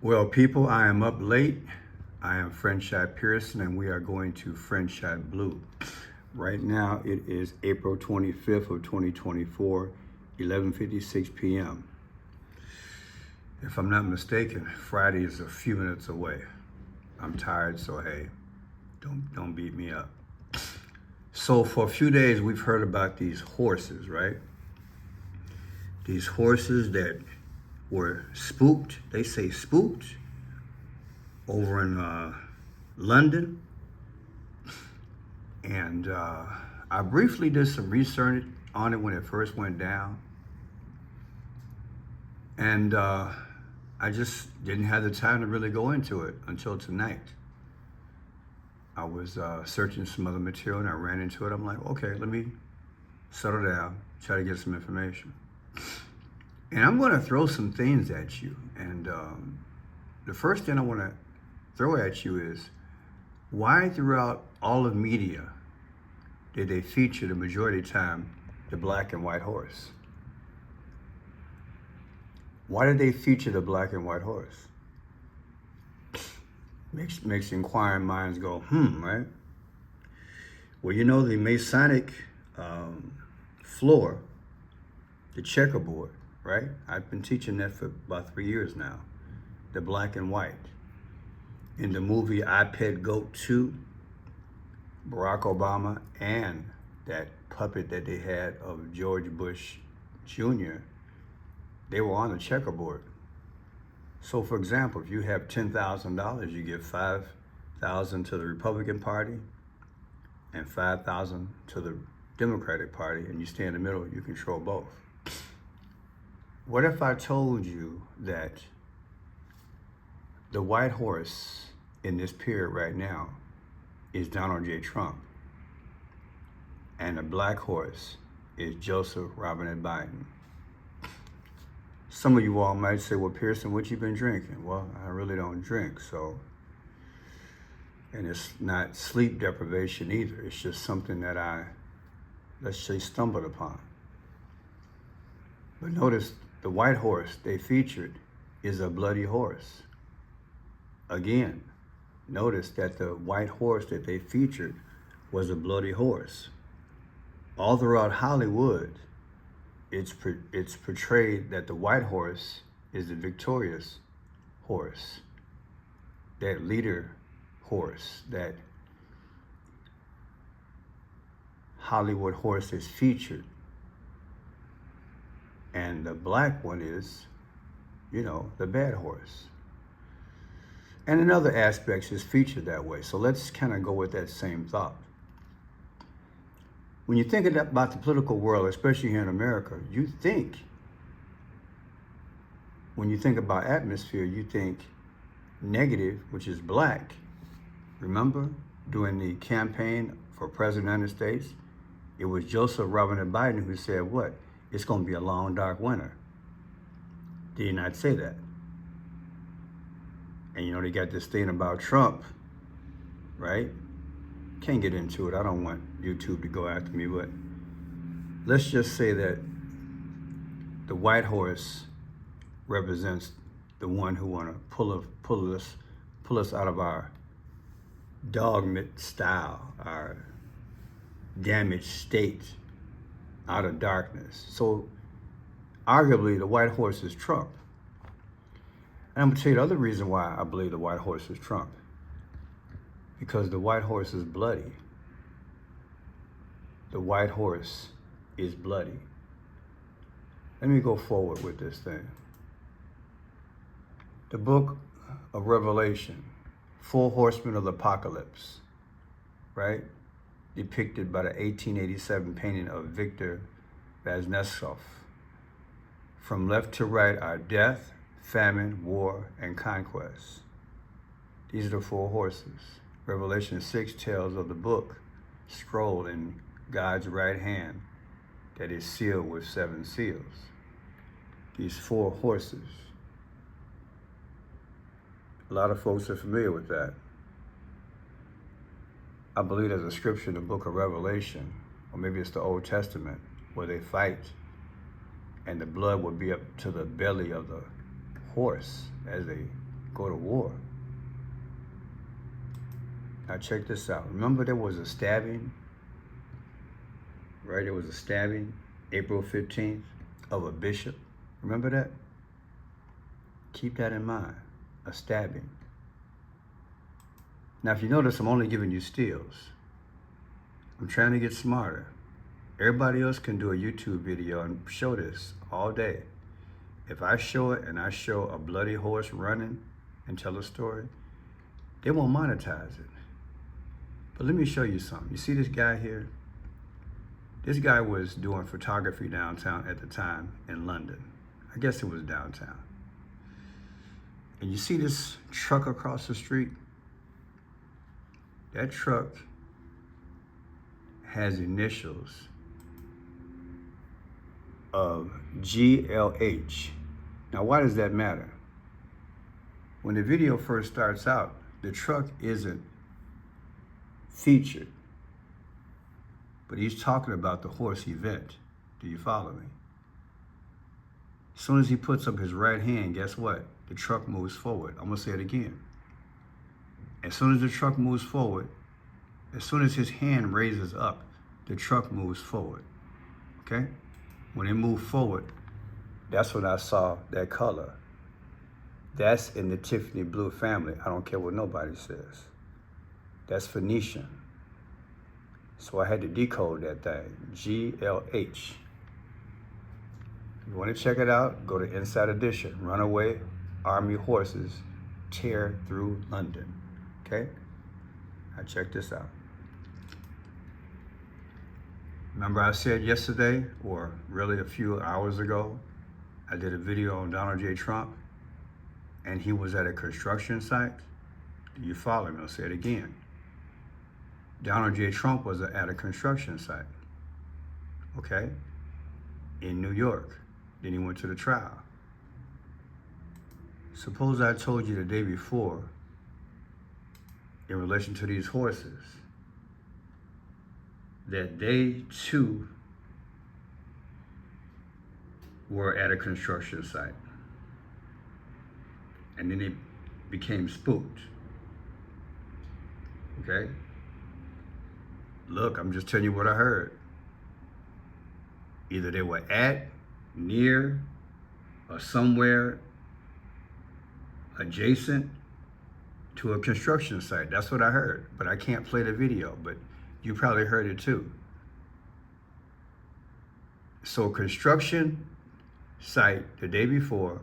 Well, people, I am up late. I am Friendship Pearson, and we are going to Friendship Blue. Right now, it is April 25th of 2024, 11:56 p.m. If I'm not mistaken, Friday is a few minutes away. I'm tired, so hey, don't beat me up. So for a few days, we've heard about these horses, right? These horses that were spooked. They say spooked over in London. And I briefly did some research on it when it first went down. And I just didn't have the time to really go into it until tonight. I was searching some other material and I ran into it. I'm like, okay, let me settle down, try to get some information. And I'm going to throw some things at you. And the first thing I want to throw at you is why throughout all of media did they feature the majority of the time the black and white horse? Why did they feature the black and white horse? Makes inquiring minds go, right? Well, you know, the Masonic floor, the checkerboard, right? I've been teaching that for about 3 years now, the black and white. In the movie I Pet Goat 2, Barack Obama and that puppet that they had of George Bush Jr., they were on the checkerboard. So for example, if you have $10,000, you give $5,000 to the Republican Party and $5,000 to the Democratic Party, and you stay in the middle, you control both. What if I told you that the white horse in this period right now is Donald J. Trump, and the black horse is Joseph Robinette Biden? Some of you all might say, well, Pearson, what you been drinking? Well, I really don't drink, so. And it's not sleep deprivation either. It's just something that I, let's say, stumbled upon. But notice the white horse they featured is a bloody horse. Again, notice that the white horse that they featured was a bloody horse. All throughout Hollywood, it's portrayed that the white horse is the victorious horse, that leader horse, that Hollywood horse is featured. And the black one is, you know, the bad horse. And in other aspects, it's featured that way. So let's kind of go with that same thought. When you think about the political world, especially here in America, you think, when you think about atmosphere, you think negative, which is black. Remember, during the campaign for President of the United States, it was Joseph Robinette Biden who said what? It's going to be a long, dark winter. Did he not say that? And you know, they got this thing about Trump, right? Can't get into it. I don't want YouTube to go after me, but let's just say that the white horse represents the one who want to pull us out of our dogmat style, our damaged state, out of darkness. So arguably the white horse is Trump. And I'm gonna tell you the other reason why I believe the white horse is Trump. Because the white horse is bloody. The white horse is bloody. Let me go forward with this thing. The book of Revelation, 4 horsemen of the apocalypse, right? Depicted by the 1887 painting of Victor Vasnetsov. From left to right are death, famine, war, and conquest. These are the 4 horses. Revelation 6 tells of the book scroll in God's right hand that is sealed with 7 seals. These 4 horses. A lot of folks are familiar with that. I believe there's a scripture in the book of Revelation, or maybe it's the Old Testament, where they fight and the blood will be up to the belly of the horse as they go to war. Now check this out. Remember there was a stabbing, right? There was a stabbing April 15th of a bishop. Remember that? Keep that in mind, a stabbing. Now if you notice, I'm only giving you stills. I'm trying to get smarter. Everybody else can do a YouTube video and show this all day. If I show it and I show a bloody horse running and tell a story, they won't monetize it. But let me show you something. You see this guy here? This guy was doing photography downtown at the time in London. I guess it was downtown. And you see this truck across the street? That truck has initials of GLH. Now, why does that matter? When the video first starts out, the truck isn't featured, but he's talking about the horse event. Do you follow me? As soon as he puts up his right hand, guess what? The truck moves forward. I'm gonna say it again. As soon as the truck moves forward, as soon as his hand raises up, the truck moves forward, okay? When it moved forward, that's when I saw that color. That's in the Tiffany blue family. I don't care what nobody says. That's Phoenician. So I had to decode that thing, GLH. If you want to check it out, go to Inside Edition, Runaway Army Horses Tear Through London, okay? Now check this out. Remember I said yesterday, or really a few hours ago, I did a video on Donald J. Trump, and he was at a construction site? Do you follow me? I'll say it again. Donald J. Trump was at a construction site, okay, in New York. Then he went to the trial. Suppose I told you the day before, in relation to these horses, that they too were at a construction site. And then they became spooked. Okay? Look, I'm just telling you what I heard. Either they were at, near, or somewhere adjacent to a construction site. That's what I heard, but I can't play the video, but you probably heard it too. So construction site the day before,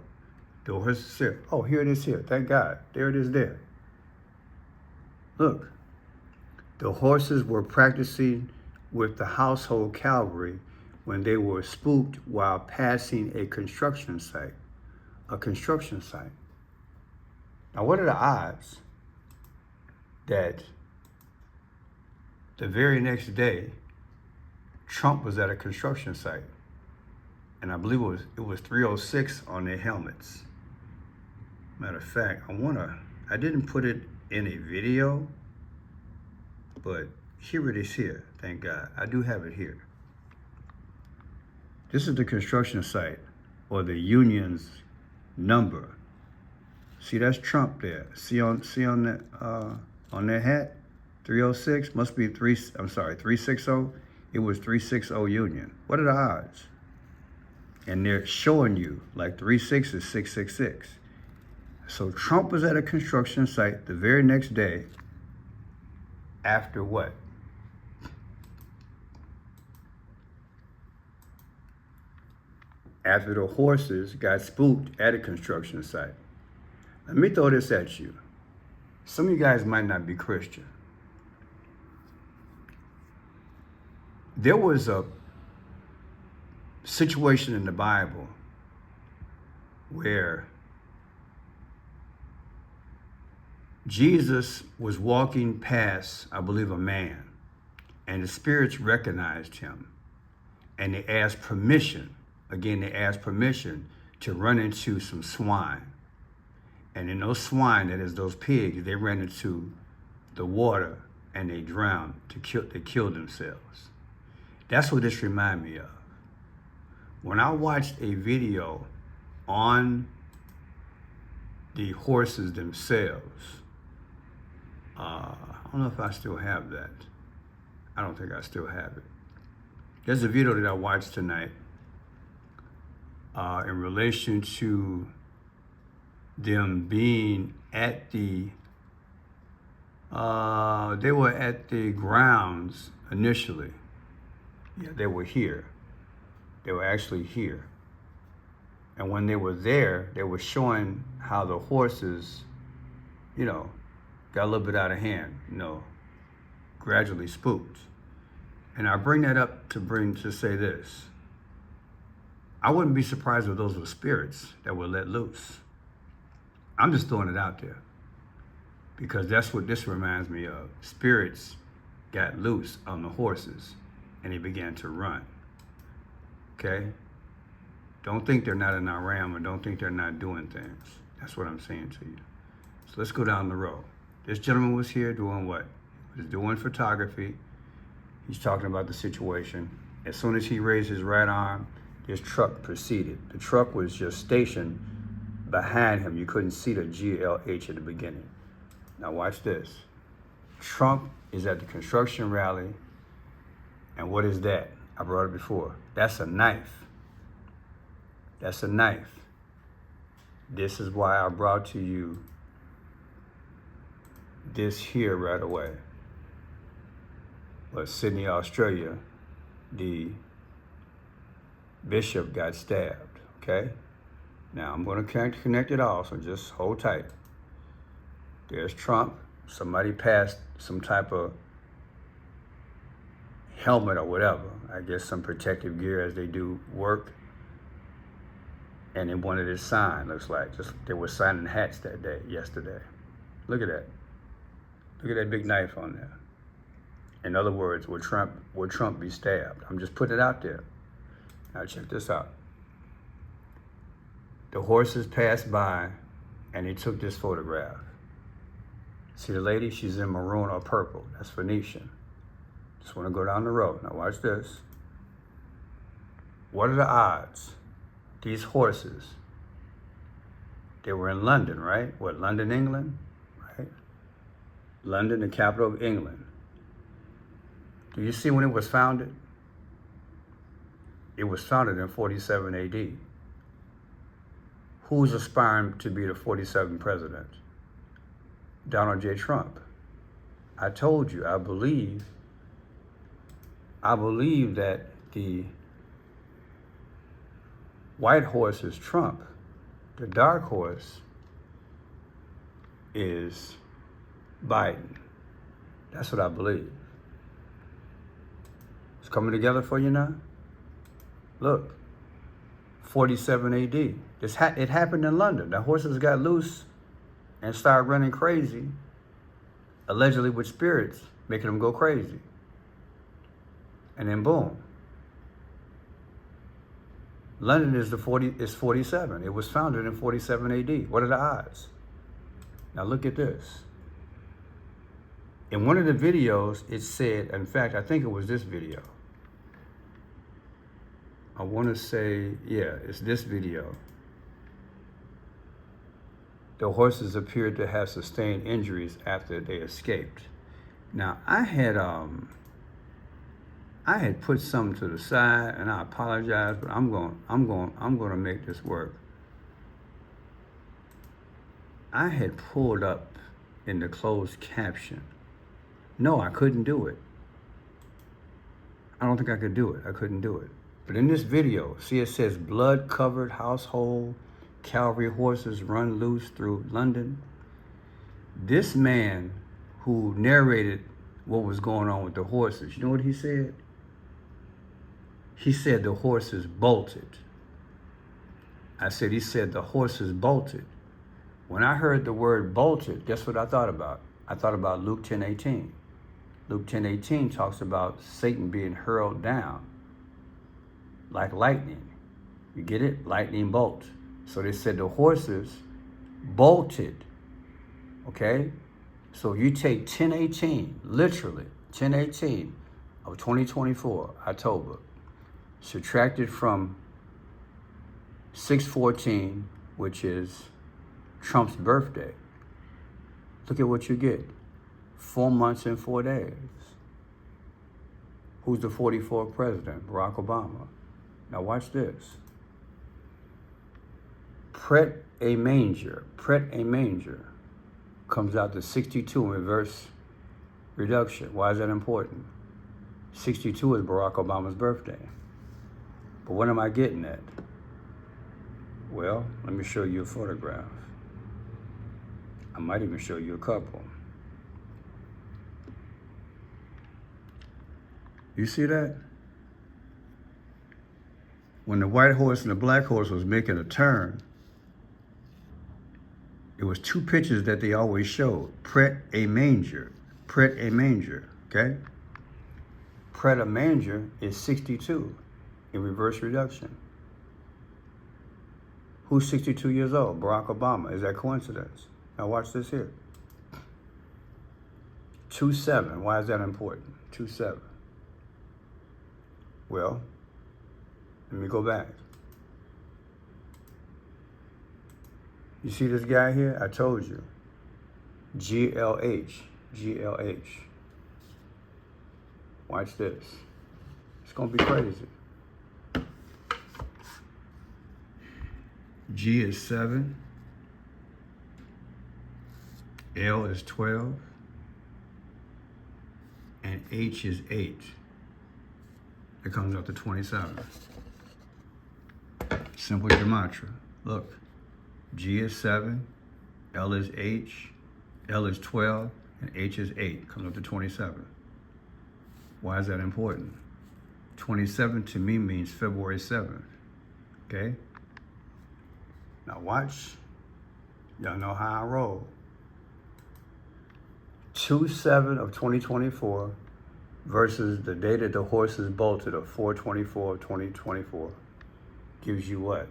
the horses here. Oh, here it is here, thank God. There it is there. Look, the horses were practicing with the household cavalry when they were spooked while passing a construction site. A construction site. Now, what are the odds that the very next day, Trump was at a construction site? And I believe it was 306 on their helmets. Matter of fact, I didn't put it in a video, but here it is here, thank God. I do have it here. This is the construction site, or the union's number. See, that's Trump there. See on that on their hat, 306 must be 360. It was 360 Union. What are the odds? And they're showing you like 36 is 666. So Trump was at a construction site the very next day. After what? After the horses got spooked at a construction site. Let me throw this at you. Some of you guys might not be Christian. There was a situation in the Bible where Jesus was walking past, I believe, a man, and the spirits recognized him, and they asked permission. Again, they asked permission to run into some swine. And in those swine, that is those pigs, they ran into the water and they drowned. They killed themselves. That's what this reminded me of. When I watched a video on the horses themselves. I don't know if I still have that. I don't think I still have it. There's a video that I watched tonight in relation to them being at the, they were at the grounds initially. Yeah, they were here. They were actually here. And when they were there, they were showing how the horses, you know, got a little bit out of hand, you know, gradually spooked. And I bring that up to say this. I wouldn't be surprised if those were spirits that were let loose. I'm just throwing it out there because that's what this reminds me of. Spirits got loose on the horses and they began to run. Okay? Don't think they're not in our realm, or don't think they're not doing things. That's what I'm saying to you. So let's go down the road. This gentleman was here doing what? He was doing photography. He's talking about the situation. As soon as he raised his right arm, this truck proceeded. The truck was just stationed behind him. You couldn't see the GLH at the beginning. Now watch this. Trump is at the construction rally, and what is that? I brought it before. That's a knife. That's a knife. This is why I brought to you this here right away. But Sydney, Australia, the bishop got stabbed, okay? Now I'm gonna connect it all, so just hold tight. There's Trump. Somebody passed some type of helmet or whatever. I guess some protective gear as they do work. And they wanted his sign, looks like. Just they were signing hats that day, yesterday. Look at that. Look at that big knife on there. In other words, would Trump be stabbed? I'm just putting it out there. Now check this out. The horses passed by and they took this photograph. See the lady? She's in maroon or purple. That's Phoenician. Just want to go down the road. Now watch this. What are the odds? These horses, they were in London, right? What, London, England? Right? London, the capital of England. Do you see when it was founded? It was founded in 47 AD. Who's aspiring to be the 47th president? Donald J. Trump. I told you, I believe that the white horse is Trump. The dark horse is Biden. That's what I believe. It's coming together for you now? Look, 47 AD. It happened in London. The horses got loose and started running crazy, allegedly with spirits, making them go crazy. And then boom. London is 47. It was founded in 47 AD. What are the odds? Now look at this. In one of the videos, it said, in fact, I think it was this video. I want to say, yeah, it's this video. The horses appeared to have sustained injuries after they escaped. Now, I had put something to the side, and I apologize, but I'm going to make this work. I had pulled up in the closed caption. No, I couldn't do it. I don't think I could do it. I couldn't do it. But in this video, see it says blood-covered household cavalry horses run loose through London. This man who narrated what was going on with the horses, you know what he said? He said the horses bolted. He said the horses bolted. When I heard the word bolted, guess what I thought about? I thought about Luke 10:18. Luke 10:18 talks about Satan being hurled down like lightning. You get it? Lightning bolt. So they said the horses bolted. Okay? So you take 10:18, literally 10:18 of 2024, October, subtracted from 6:14, which is Trump's birthday. Look at what you get. 4 months and 4 days. Who's the 44th president? Barack Obama. Now watch this. Pret a manger comes out to 62 in reverse reduction. Why is that important? 62 is Barack Obama's birthday. But what am I getting at? Well, let me show you a photograph. I might even show you a couple. You see that? When the white horse and the black horse was making a turn, it was two pictures that they always showed. Pret a manger, okay? Pret a manger is 62 in reverse reduction. Who's 62 years old? Barack Obama. Is that coincidence? Now watch this here. 2-7. Why is that important? 2-7. Well, let me go back. You see this guy here? I told you. GLH. Watch this. It's going to be crazy. G is 7. L is 12. And H is 8. It comes up to 27. Simple gematria. Look. G is 7, L is H, L is 12, and H is 8. Comes up to 27. Why is that important? 27 to me means February 7th. Okay? Now watch. Y'all know how I roll. 2-7 of 2024 versus the day that the horses bolted of 4/24 of 2024 gives you what?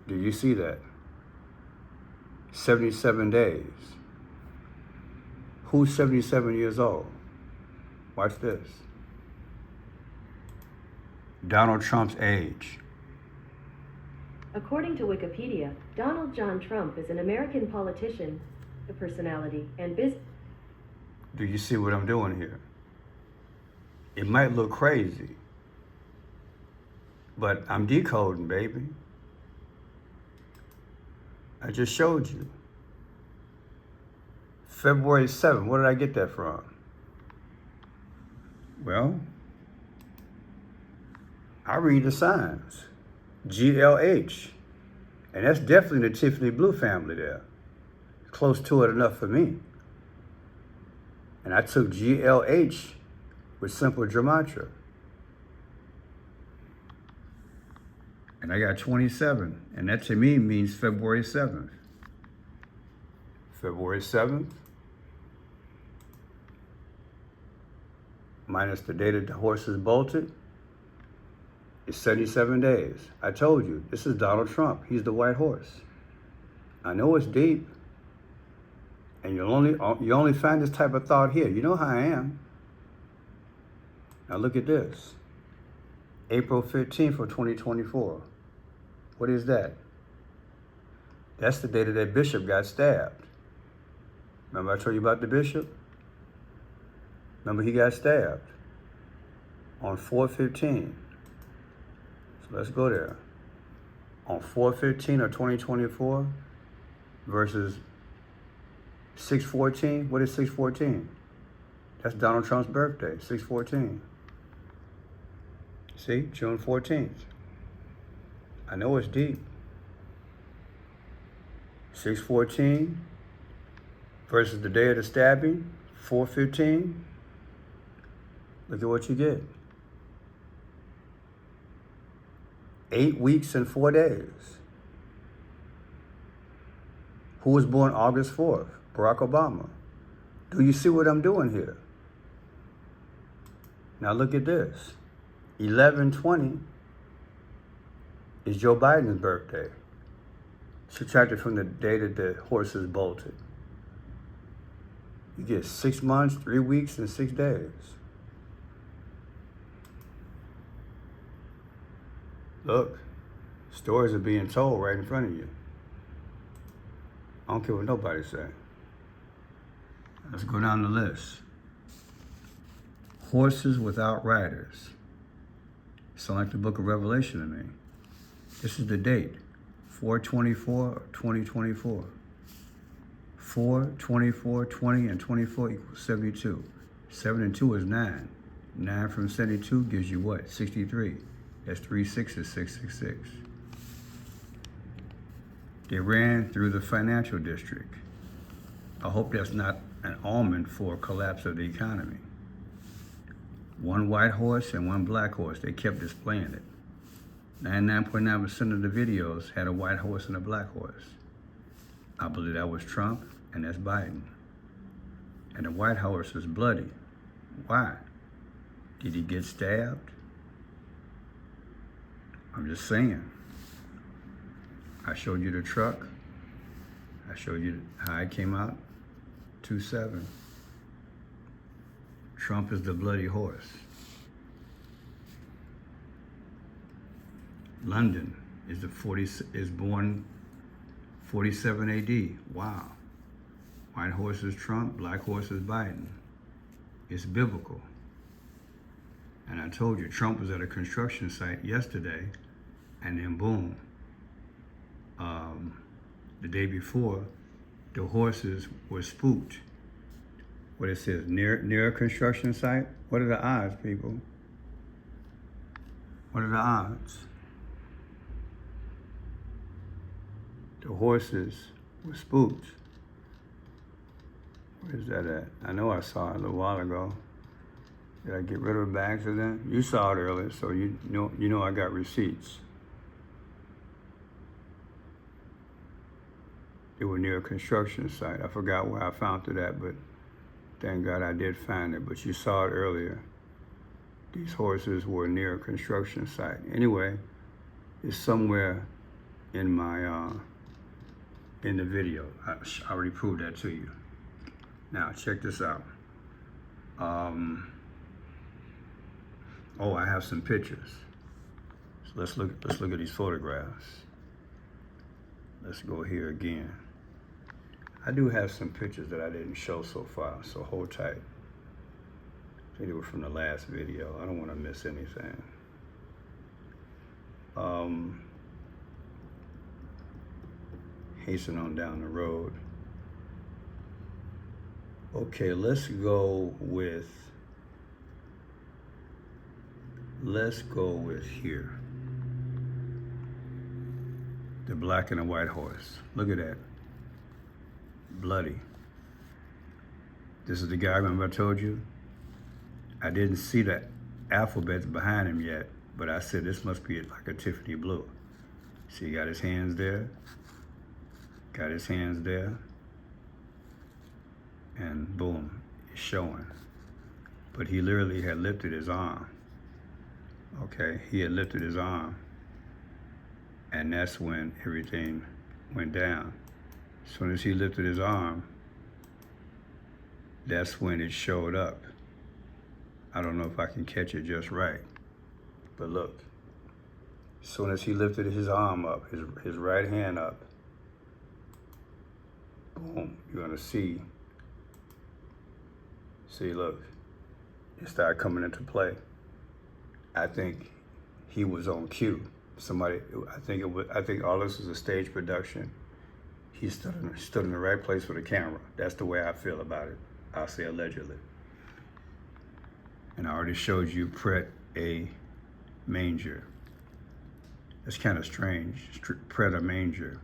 Do you see that? 77 days. Who's 77 years old? Watch this. Donald Trump's age. According to Wikipedia, Donald John Trump is an American politician, a personality, and business. Do you see what I'm doing here? It might look crazy, but I'm decoding, baby. I just showed you. February 7th, where did I get that from? Well, I read the signs. GLH. And that's definitely the Tiffany Blue family there. Close to it enough for me. And I took GLH with simple gematria. And I got 27. And that to me means February 7th. February 7th. Minus the day that the horses bolted. It's 77 days. I told you, this is Donald Trump. He's the white horse. I know it's deep. And you only find this type of thought here. You know how I am. Now look at this. April 15th of 2024. What is that? That's the day that that bishop got stabbed. Remember I told you about the bishop? Remember he got stabbed on 4/15. So let's go there. On 4/15 of 2024 versus 6/14. What is 6/14? That's Donald Trump's birthday, 6/14. See, June 14th. I know it's deep. 6/14 versus the day of the stabbing, 4/15. Look at what you get. 8 weeks and 4 days. Who was born August 4th? Barack Obama. Do you see what I'm doing here? Now look at this. 11/20 is Joe Biden's birthday. Subtracted from the day that the horses bolted. You get 6 months, 3 weeks, and 6 days. Look, Stories are being told right in front of you. I don't care what nobody say. Let's go down the list. Horses without riders. Sound like the book of Revelation to me. This is the date, 4/24/2024. 4, 24, 20, and 24 equals 72. 7 and 2 is 9. 9 from 72 gives you what? 63. That's 3 6 is 666. They ran through the financial district. I hope that's not an omen for a collapse of the economy. One white horse and one black horse. They kept displaying it. 99.9% of the videos had a white horse and a black horse. I believe that was Trump and that's Biden. And the white horse was bloody. Why? Did he get stabbed? I'm just saying. I showed you the truck. I showed you how it came out. 2-7. Trump is the bloody horse. London is born 47 AD. Wow. White horse is Trump, black horse is Biden. It's biblical. And I told you, Trump was at a construction site yesterday, and then boom, the day before, the horses were spooked. What it says, near a construction site? What are the odds, people? What are the odds? The horses were spooked. Where's that at? I know I saw it a little while ago. Did I get rid of it by accident? You saw it earlier, so you know I got receipts. They were near a construction site. I forgot where I found it at, but thank God I did find it. But you saw it earlier. These horses were near a construction site. Anyway, it's somewhere in my in the video. I already proved that to you. Now check this out. Oh, I have some pictures. So let's look at these photographs. Let's go here again. I do have some pictures that I didn't show so far, so hold tight. I think they were from the last video. I don't want to miss anything. Hasten on down the road. Okay, let's go with here. The black and the white horse. Look at that. Bloody. This is the guy, remember I told you? I didn't see the alphabets behind him yet, but I said this must be like a Tiffany blue. See, he got his hands there. Got his hands there. And boom, it's showing. But he literally had lifted his arm. Okay, he had lifted his arm. And that's when everything went down. As soon as he lifted his arm, that's when it showed up. I don't know if I can catch it just right. But look, as soon as he lifted his arm up, his right hand up, boom, you're gonna see, look, it started coming into play. I think he was on cue. I think all this was a stage production. He stood in the right place with a camera. That's the way I feel about it. I'll say allegedly. And I already showed you Pret a manger. It's kind of strange. Pret a manger.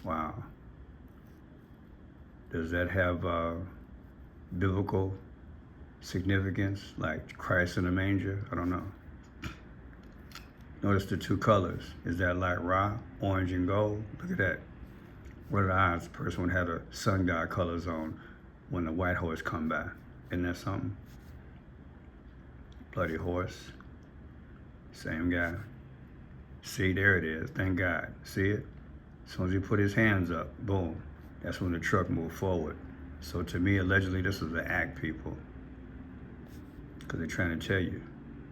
Wow. Does that have biblical significance, like Christ in a manger? I don't know. Notice the two colors. Is that like Ra, orange and gold? Look at that. What are the odds the person would have the sun god colors on when the white horse come by? Isn't that something? Bloody horse. Same guy. See, there it is. Thank God. See it? As soon as he put his hands up, boom. That's when the truck moved forward. So to me, allegedly, this was an act, people. Because they're trying to tell you.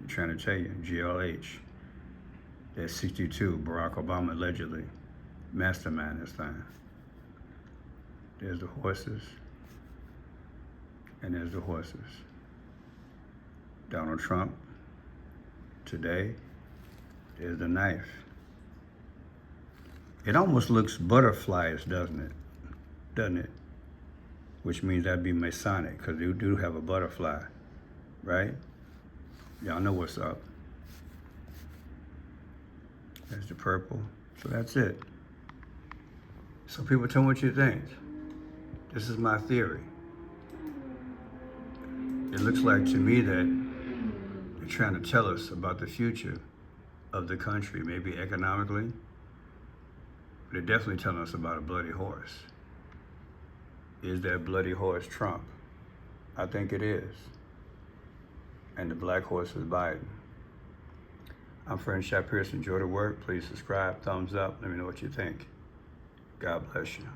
GLH. There's 62, Barack Obama allegedly masterminded this thing. There's the horses, and there's the horses. Donald Trump, today, there's the knife. It almost looks butterflies, doesn't it? Doesn't it? Which means that'd be Masonic, because you do have a butterfly, right? Y'all know what's up. There's the purple. So that's it. So people, tell me what you think. This is my theory. It looks like to me that they're trying to tell us about the future of the country, maybe economically, but they're definitely telling us about a bloody horse. Is that bloody horse Trump? I think it is. And the black horse is Biden. I'm Fred Shot Pierce. Enjoy the work. Please subscribe, thumbs up. Let me know what you think. God bless you.